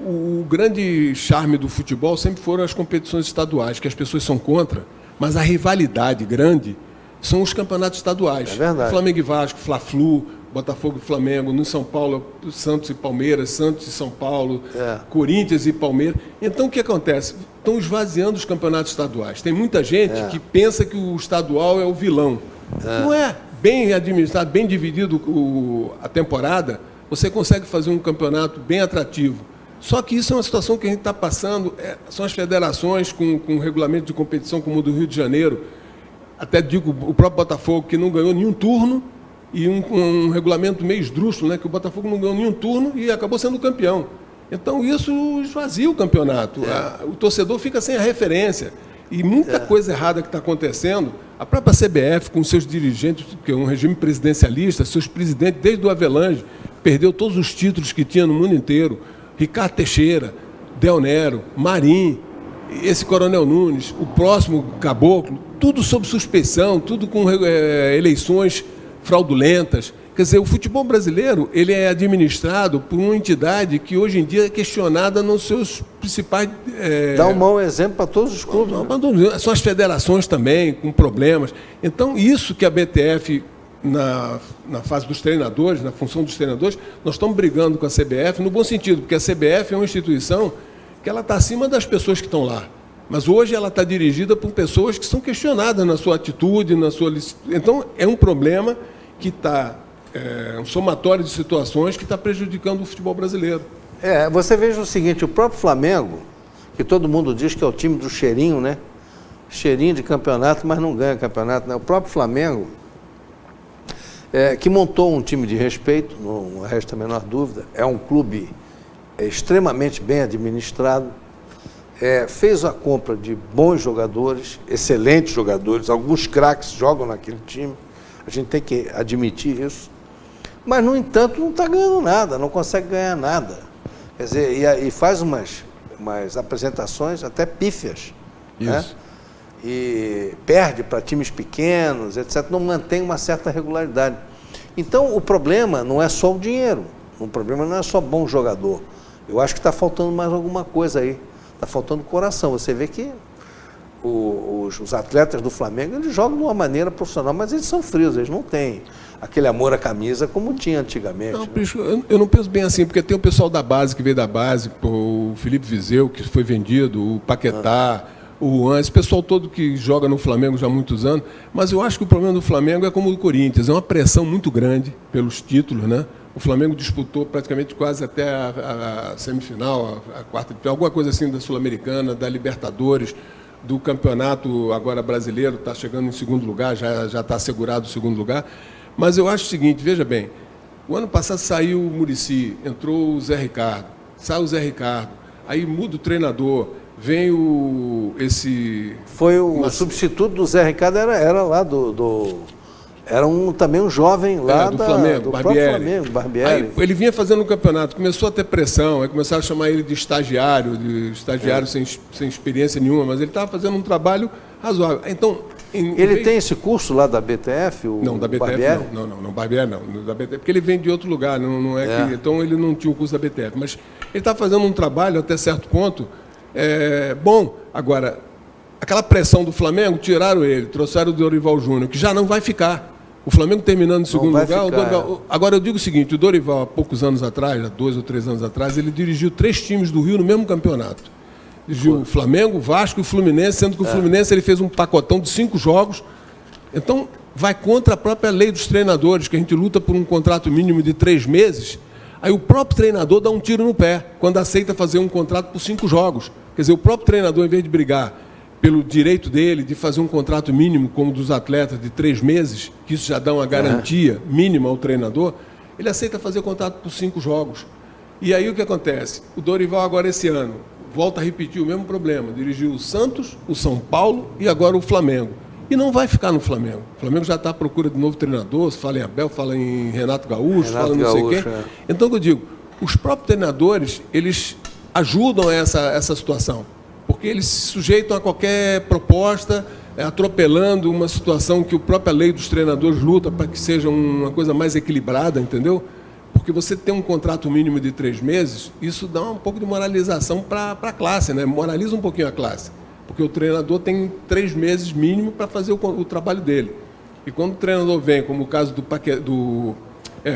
o grande charme do futebol sempre foram as competições estaduais, que as pessoas são contra, mas a rivalidade grande são os campeonatos estaduais. É verdade. Flamengo e Vasco, Fla-Flu, Botafogo e Flamengo, no São Paulo, Santos e Palmeiras, Santos e São Paulo, Corinthians e Palmeiras. Então, o que acontece? Estão esvaziando os campeonatos estaduais. Tem muita gente que pensa que o estadual é o vilão. Não é. Bem administrado, bem dividido a temporada, você consegue fazer um campeonato bem atrativo. Só que isso é uma situação que a gente está passando, são as federações com um regulamento de competição como o do Rio de Janeiro, até digo o próprio Botafogo, que não ganhou nenhum turno, e um regulamento meio esdrúxulo, né, que o Botafogo não ganhou nenhum turno e acabou sendo campeão. Então isso esvazia o campeonato, o torcedor fica sem a referência. E muita coisa errada que está acontecendo, a própria CBF, com seus dirigentes, que é um regime presidencialista, seus presidentes, desde o Avelange, perdeu todos os títulos que tinha no mundo inteiro. Ricardo Teixeira, Del Nero, Marim, esse Coronel Nunes, o próximo Caboclo, tudo sob suspeição, tudo com eleições fraudulentas. Quer dizer, o futebol brasileiro ele é administrado por uma entidade que hoje em dia é questionada nos seus principais... Dá um mau exemplo para todos os clubes. Né? São as federações também, com problemas. Então, isso que a BTF, na fase dos treinadores, na função dos treinadores, nós estamos brigando com a CBF, no bom sentido, porque a CBF é uma instituição que ela está acima das pessoas que estão lá. Mas hoje ela está dirigida por pessoas que são questionadas na sua atitude, na sua... Então, é um problema que está... um somatório de situações que está prejudicando o futebol brasileiro. Você veja o seguinte, o próprio Flamengo, que todo mundo diz que é o time do cheirinho, né? Cheirinho de campeonato, mas não ganha campeonato, né? O próprio Flamengo, que montou um time de respeito, não resta a menor dúvida, é um clube extremamente bem administrado, fez a compra de bons jogadores, excelentes jogadores, alguns craques jogam naquele time, a gente tem que admitir isso. Mas, no entanto, não está ganhando nada, não consegue ganhar nada. Quer dizer, e faz umas apresentações até pífias. Isso. Né? E perde para times pequenos, etc. Não mantém uma certa regularidade. Então, o problema não é só o dinheiro. O problema não é só bom jogador. Eu acho que está faltando mais alguma coisa aí. Está faltando coração. Você vê que os atletas do Flamengo, eles jogam de uma maneira profissional, mas eles são frios, eles não têm aquele amor à camisa como tinha antigamente. Não, né? Eu não penso bem assim, porque tem o pessoal da base que veio da base, o Felipe Viseu, que foi vendido, o Paquetá, o Juan, esse pessoal todo que joga no Flamengo já há muitos anos, mas eu acho que o problema do Flamengo é como o do Corinthians, é uma pressão muito grande pelos títulos, né? O Flamengo disputou praticamente quase até a semifinal, a quarta, alguma coisa assim da Sul-Americana, da Libertadores, do campeonato agora brasileiro, está chegando em segundo lugar, já está assegurado o segundo lugar. Mas eu acho o seguinte, veja bem, o ano passado saiu o Muricy, entrou o Zé Ricardo, sai o Zé Ricardo, aí muda o treinador, vem esse... Foi o substituto do Zé Ricardo, era lá era também um jovem lá do Flamengo, do Barbieri. próprio Flamengo, Barbieri. Aí ele vinha fazendo um campeonato, começou a ter pressão, aí começaram a chamar ele de estagiário sem experiência nenhuma, mas ele estava fazendo um trabalho razoável. Então, ele tem esse curso lá da BTF, não, da BTF Barbieri? não, Barbieri não, da BTF, porque ele vem de outro lugar, não é que, então ele não tinha o curso da BTF, mas ele estava fazendo um trabalho até certo ponto bom. Agora, aquela pressão do Flamengo, tiraram ele, trouxeram o Dorival Júnior, que já não vai ficar. O Flamengo terminando em segundo lugar, o Dorival... Agora eu digo o seguinte, o Dorival, há poucos anos atrás, há 2 ou 3 anos atrás, ele dirigiu 3 times do Rio no mesmo campeonato. Dirigiu o Flamengo, o Vasco e o Fluminense, sendo que o Fluminense ele fez um pacotão de 5 jogos. Então, vai contra a própria lei dos treinadores, que a gente luta por um contrato mínimo de 3 meses. Aí o próprio treinador dá um tiro no pé, quando aceita fazer um contrato por 5 jogos. Quer dizer, o próprio treinador, em vez de brigar pelo direito dele de fazer um contrato mínimo, como dos atletas, de 3 meses, que isso já dá uma garantia mínima ao treinador, ele aceita fazer contrato por 5 jogos. E aí o que acontece? O Dorival agora esse ano volta a repetir o mesmo problema, dirigiu o Santos, o São Paulo e agora o Flamengo. e não vai ficar no Flamengo. O Flamengo já está à procura de novo treinador, se fala em Abel, fala em Renato Gaúcho, fala em não sei quem. Então, eu digo, os próprios treinadores, eles ajudam essa situação, porque eles se sujeitam a qualquer proposta, atropelando uma situação que a própria lei dos treinadores luta para que seja uma coisa mais equilibrada, entendeu? Porque você tem um contrato mínimo de 3 meses, isso dá um pouco de moralização para a classe, né? Moraliza um pouquinho a classe, porque o treinador tem 3 meses mínimo para fazer o trabalho dele. E quando o treinador vem, como o caso do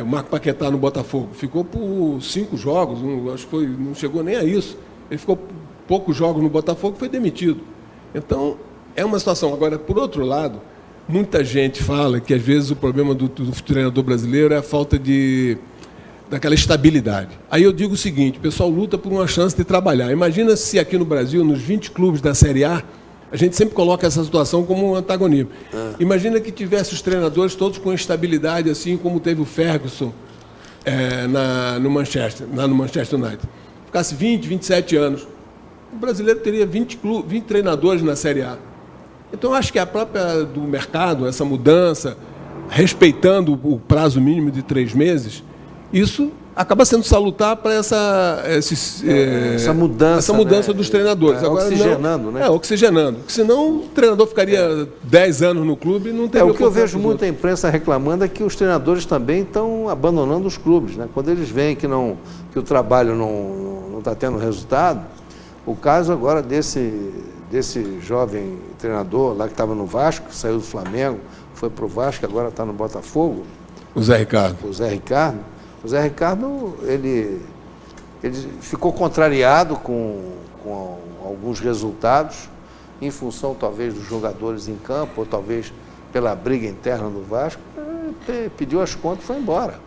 Marco Paquetá no Botafogo, ficou por 5 jogos, acho que não chegou nem a isso. Ele ficou poucos jogos no Botafogo e foi demitido. Então, é uma situação. Agora, por outro lado, muita gente fala que, às vezes, o problema do treinador brasileiro é a falta daquela estabilidade. Aí eu digo o seguinte, o pessoal luta por uma chance de trabalhar. Imagina se aqui no Brasil, nos 20 clubes da Série A, a gente sempre coloca essa situação como um antagonismo. Imagina que tivesse os treinadores todos com estabilidade, assim como teve o Ferguson no Manchester United. Ficasse 20, 27 anos. O brasileiro teria 20 treinadores na Série A. Então, acho que a própria do mercado, essa mudança, respeitando o prazo mínimo de 3 meses, isso acaba sendo salutar para essa mudança dos treinadores. Agora, oxigenando, né? Oxigenando. Porque senão o treinador ficaria 10 anos no clube e não teria o que eu vejo muito a imprensa reclamando é que os treinadores também estão abandonando os clubes, né? Quando eles veem que o trabalho não está tendo resultado. O caso agora desse jovem treinador lá que estava no Vasco, saiu do Flamengo, foi para o Vasco, agora está no Botafogo. O Zé Ricardo. O Zé Ricardo, ele ficou contrariado com alguns resultados, em função talvez dos jogadores em campo, ou talvez pela briga interna do Vasco, pediu as contas e foi embora.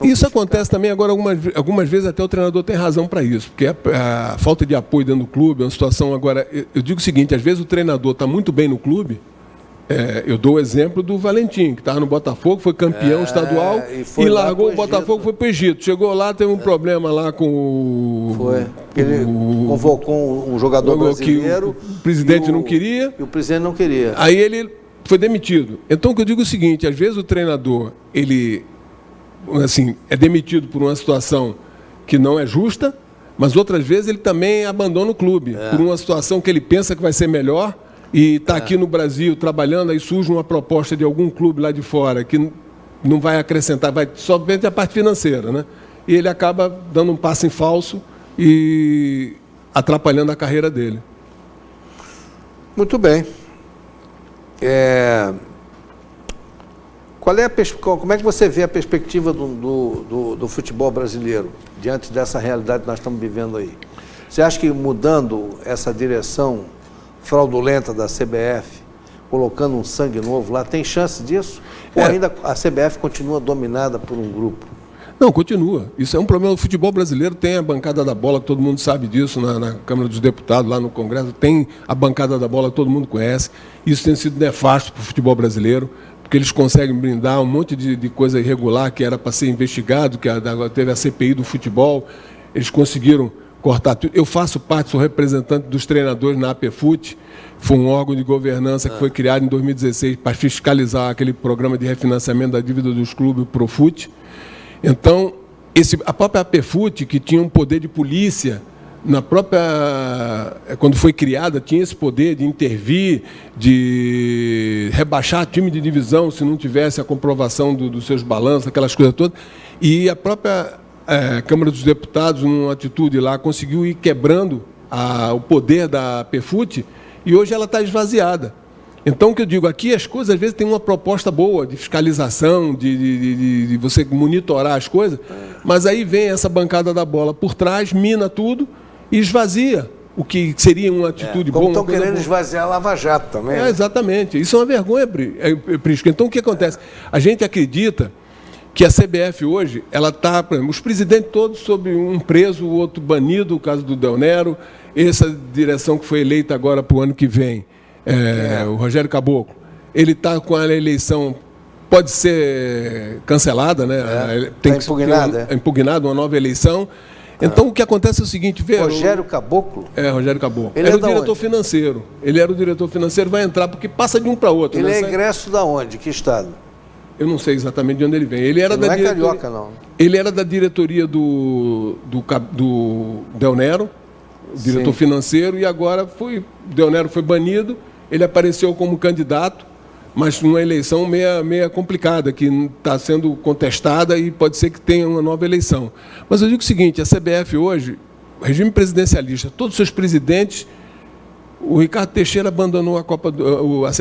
Isso acontece também agora, algumas vezes até o treinador tem razão para isso, porque a falta de apoio dentro do clube é uma situação. Agora, eu digo o seguinte, às vezes o treinador está muito bem no clube. Eu dou o exemplo do Valentim, que estava no Botafogo, foi campeão estadual e largou o Botafogo, foi para o Egito. Chegou lá, teve um problema lá com o... Ele convocou um jogador brasileiro. O presidente não queria. E o presidente não queria. Aí ele foi demitido. Então, o que eu digo é o seguinte, às vezes o treinador, ele é demitido por uma situação que não é justa, mas outras vezes ele também abandona o clube, por uma situação que ele pensa que vai ser melhor, e está aqui no Brasil trabalhando, aí surge uma proposta de algum clube lá de fora que não vai acrescentar, vai só ver a parte financeira, né? E ele acaba dando um passo em falso e atrapalhando a carreira dele. Muito bem. Como é que você vê a perspectiva do futebol brasileiro diante dessa realidade que nós estamos vivendo aí? Você acha que mudando essa direção fraudulenta da CBF, colocando um sangue novo lá, tem chance disso? Ou ainda a CBF continua dominada por um grupo? Não, continua. Isso é um problema do futebol brasileiro. Tem a bancada da bola, que todo mundo sabe disso, na Câmara dos Deputados, lá no Congresso. Tem a bancada da bola, que todo mundo conhece. Isso tem sido nefasto para o futebol brasileiro, porque eles conseguem blindar um monte de coisa irregular que era para ser investigado, que teve a CPI do futebol. Eles conseguiram cortar tudo. Eu faço parte, sou representante dos treinadores na APFUT, foi um órgão de governança que foi criado em 2016 para fiscalizar aquele programa de refinanciamento da dívida dos clubes, o Profut. Então, a própria APFUT, que tinha um poder de polícia, quando foi criada, tinha esse poder de intervir, de rebaixar time de divisão se não tivesse a comprovação dos seus balanços, aquelas coisas todas. E a própria Câmara dos Deputados, numa atitude lá, conseguiu ir quebrando o poder da APFUT, e hoje ela está esvaziada. Então, o que eu digo aqui, as coisas às vezes têm uma proposta boa de fiscalização, de você monitorar as coisas, mas aí vem essa bancada da bola por trás, mina tudo e esvazia o que seria uma atitude boa. Como estão querendo esvaziar a Lava Jato também. Exatamente. Isso é uma vergonha, Prisca. Então, o que acontece? A gente acredita que a CBF hoje, ela está, por exemplo, os presidentes todos sob um preso, o outro banido, o caso do Del Nero, essa direção que foi eleita agora para o ano que vem, o Rogério Caboclo, ele está com a eleição, pode ser cancelada, né? Tem impugnada. Impugnada uma nova eleição. Então, o que acontece é o seguinte, vê... Rogério Caboclo? Rogério Caboclo. Ele era é o da diretor onde? financeiro. Ele era o diretor financeiro, vai entrar, porque passa de um para outro. Ele né? é egresso da onde? Que estado? Eu não sei exatamente de onde ele vem. Ele era Ele da não é diretoria... carioca, não. Ele era da diretoria do Del Nero, diretor Sim. financeiro, e agora Del Nero foi banido, ele apareceu como candidato, mas numa eleição meia complicada, que está sendo contestada e pode ser que tenha uma nova eleição. Mas eu digo o seguinte, a CBF hoje, regime presidencialista, todos os seus presidentes, o Ricardo Teixeira abandonou a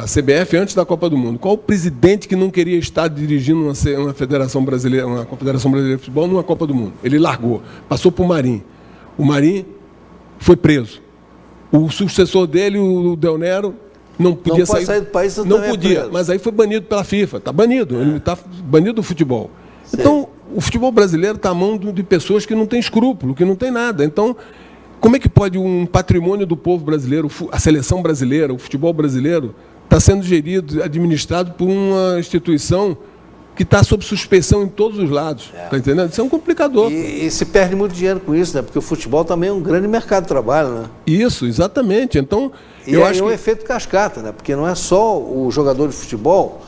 CBF antes da Copa do Mundo. Qual o presidente que não queria estar dirigindo uma Federação Brasileira, uma Confederação Brasileira de Futebol numa Copa do Mundo? Ele largou, passou para o Marinho. O Marinho foi preso. O sucessor dele, o Del Nero, não podia pode sair do país, não também é podia, preso. mas aí foi banido pela FIFA. Está banido, ele está banido do futebol. Sim. Então, o futebol brasileiro está à mão de pessoas que não têm escrúpulo, que não têm nada. Então, como é que pode um patrimônio do povo brasileiro, a seleção brasileira, o futebol brasileiro, estar sendo gerido, administrado por uma instituição que está sob suspeição em todos os lados? Está entendendo? Isso é um complicador. E se perde muito dinheiro com isso, né? Porque o futebol também é um grande mercado de trabalho, né? Isso, exatamente. Então, E eu aí acho é um que... efeito cascata, né? Porque não é só o jogador de futebol,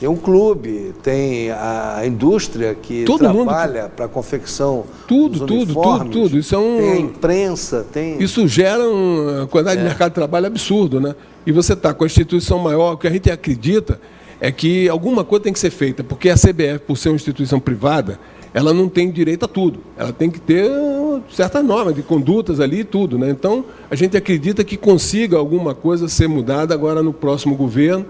tem um clube, tem a indústria que Todo mundo trabalha para a confecção Tudo, dos tudo, uniformes, tudo. Isso é um... tem a imprensa, tem... Isso gera uma quantidade de mercado de trabalho absurdo, né? E você está com a instituição maior, o que a gente acredita é que alguma coisa tem que ser feita, porque a CBF, por ser uma instituição privada, ela não tem direito a tudo. Ela tem que ter certas normas de condutas ali e tudo, né? Então, a gente acredita que consiga alguma coisa ser mudada agora no próximo governo,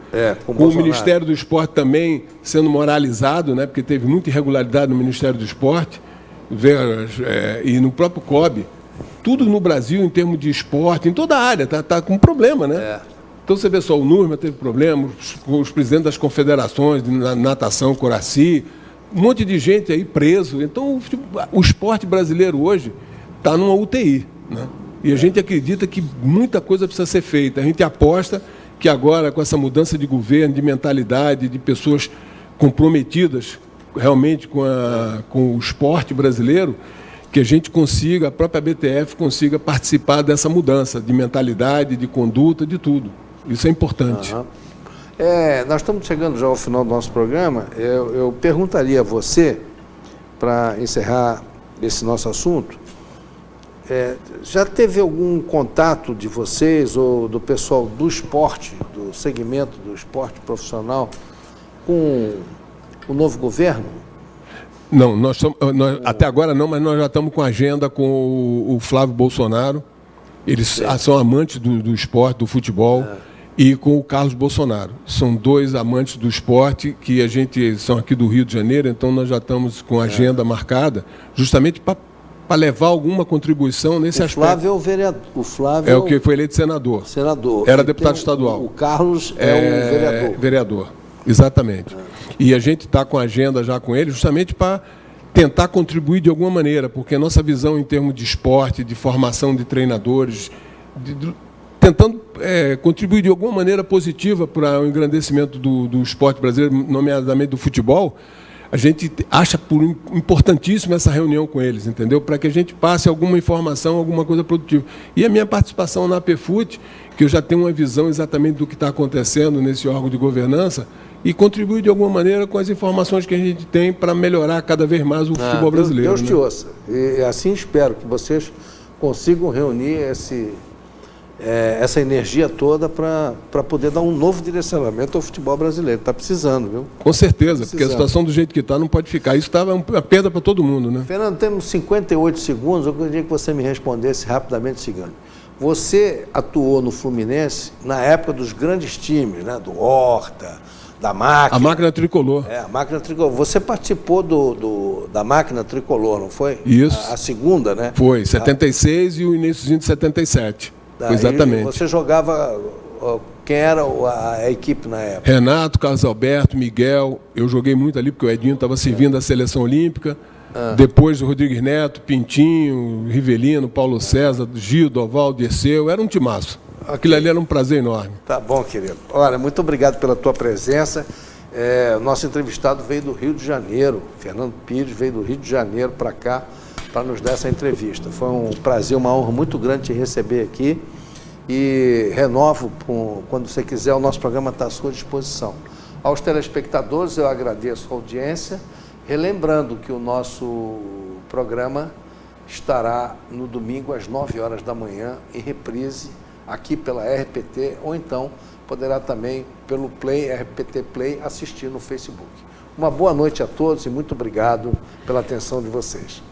com com o Bolsonaro. Ministério do Esporte também sendo moralizado, né? Porque teve muita irregularidade no Ministério do Esporte, e no próprio COB. Tudo no Brasil, em termos de esporte, em toda a área, está com problema, né? Então, você vê só, o Nurma teve problema, os presidentes das confederações, de natação, Coraci, um monte de gente aí preso. Então, o esporte brasileiro hoje está numa UTI, né? E a gente acredita que muita coisa precisa ser feita. A gente aposta que agora, com essa mudança de governo, de mentalidade, de pessoas comprometidas realmente com o esporte brasileiro, que a gente consiga, a própria BTF consiga participar dessa mudança de mentalidade, de conduta, de tudo. Isso é importante. Uhum. Nós estamos chegando já ao final do nosso programa. Eu perguntaria a você, para encerrar esse nosso assunto, já teve algum contato de vocês ou do pessoal do esporte, do segmento do esporte profissional, com o novo governo? Não, até agora não, mas nós já estamos com agenda com o Flávio Bolsonaro. Eles são amantes do esporte, do futebol. E com o Carlos Bolsonaro. São dois amantes do esporte que a gente são aqui do Rio de Janeiro, então nós já estamos com a agenda marcada, justamente para levar alguma contribuição nesse aspecto. Flávio é o vereador. O Flávio é o que foi eleito senador. Senador. Era deputado estadual. O Carlos é o vereador. Vereador, exatamente. E a gente está com a agenda já com ele, justamente para tentar contribuir de alguma maneira, porque a nossa visão em termos de esporte, de formação de treinadores, tentando contribuir de alguma maneira positiva para o engrandecimento do esporte brasileiro, nomeadamente do futebol, a gente acha importantíssimo essa reunião com eles, entendeu? Para que a gente passe alguma informação, alguma coisa produtiva. E a minha participação na APFUT, que eu já tenho uma visão exatamente do que está acontecendo nesse órgão de governança, e contribuir de alguma maneira com as informações que a gente tem para melhorar cada vez mais o futebol brasileiro. Deus te ouça. E assim espero que vocês consigam reunir essa energia toda para poder dar um novo direcionamento ao futebol brasileiro. Está precisando, viu? Com certeza, porque a situação do jeito que está não pode ficar. Isso estava uma perda para todo mundo, né? Fernando, temos 58 segundos. Eu queria que você me respondesse rapidamente o seguinte. Você atuou no Fluminense na época dos grandes times, né? Do Horta, da Máquina. A Máquina Tricolor. A Máquina Tricolor. Você participou da Máquina Tricolor, não foi? Isso. A segunda, né? Foi, 76 e o iníciozinho de 77. Exatamente. Você jogava... Quem era a equipe na época? Renato, Carlos Alberto, Miguel. Eu joguei muito ali porque o Edinho estava servindo a seleção olímpica. Depois o Rodrigues Neto, Pintinho, Rivelino, Paulo César, Gil, Doval, Dirceu. Era um timaço. Aquilo ali era um prazer enorme. Tá bom, querido. Olha, muito obrigado pela tua presença. O nosso entrevistado veio do Rio de Janeiro. Fernando Pires veio do Rio de Janeiro para cá para nos dar essa entrevista. Foi um prazer, uma honra muito grande te receber aqui e renovo, quando você quiser, o nosso programa está à sua disposição. Aos telespectadores, eu agradeço a audiência, relembrando que o nosso programa estará no domingo às 9 horas da manhã, em reprise, aqui pela RPT, ou então poderá também pelo Play, RPT Play, assistir no Facebook. Uma boa noite a todos e muito obrigado pela atenção de vocês.